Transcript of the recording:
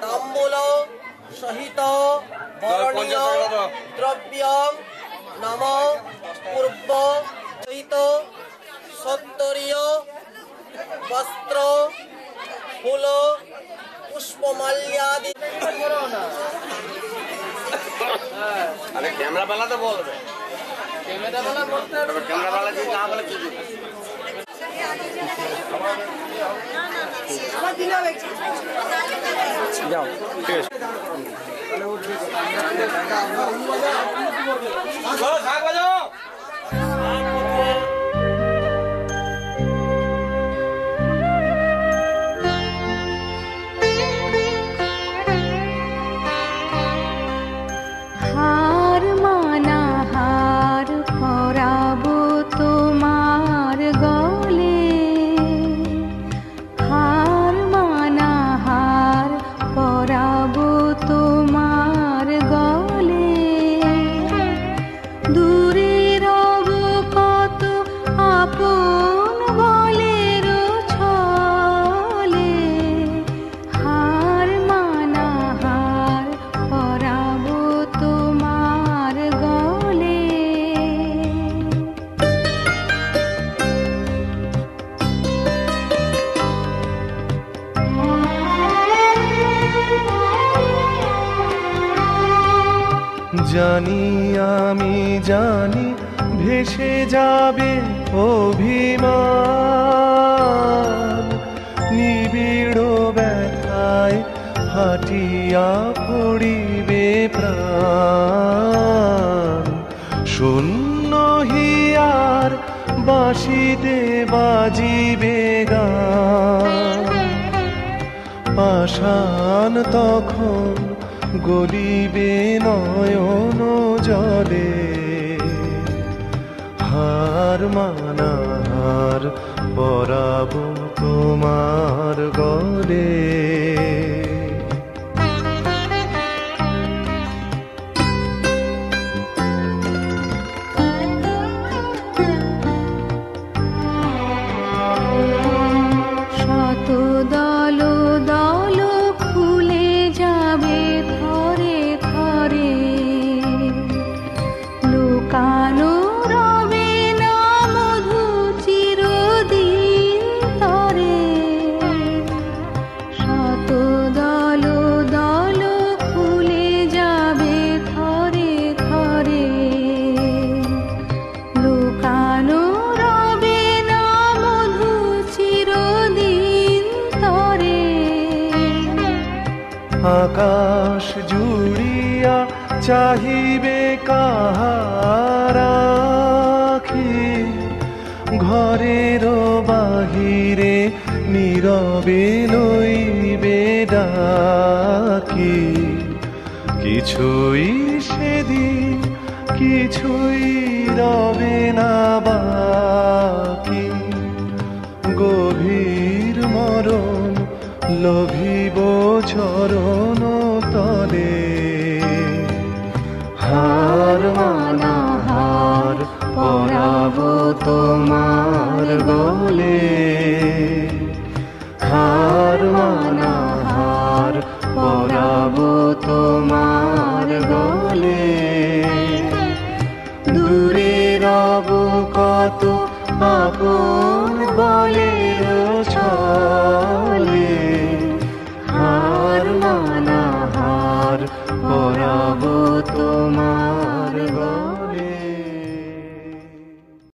তাম্বূল সহিত বরণীয় দ্রব্যং নম পূর্ব সহিত সত্তরীয় বস্ত্র ফুল পুষ্পমাল্যাদি। अरे कैमरा वाला तो बोल रहे, कैमरा वाला बोलते हैं, कैमरा वाला जी कहाँ वाला चीज जाओ ठीक है। জানি আমি জানি ভেসে যাবে অভিমান, নিবিড় ব্যথায় হাটিয়া পড়িবে প্রাণ। শূন্য হিয়ার বাঁশিতে বাজিবে গান, পাষাণ তখন গলিবে নয়ন জলে। হার মানাহার পরাব তোমার গলে। আকাশ জুড়িয়া চাহিবে কাহার আখি, ঘরের বাহিরে নীরবে লইবে ডাকি। কিছুই সেদিন কিছুই রবে না বাকি, গভীর মরণ লোভিব চরণ তলে। হার মানাহার পরাব তোমার গলে। হার মানাহার পরাব তোমার গলে। দূরে রব কত আপন বলে ছলে। হার মানাহার পরাব তোমার গলে।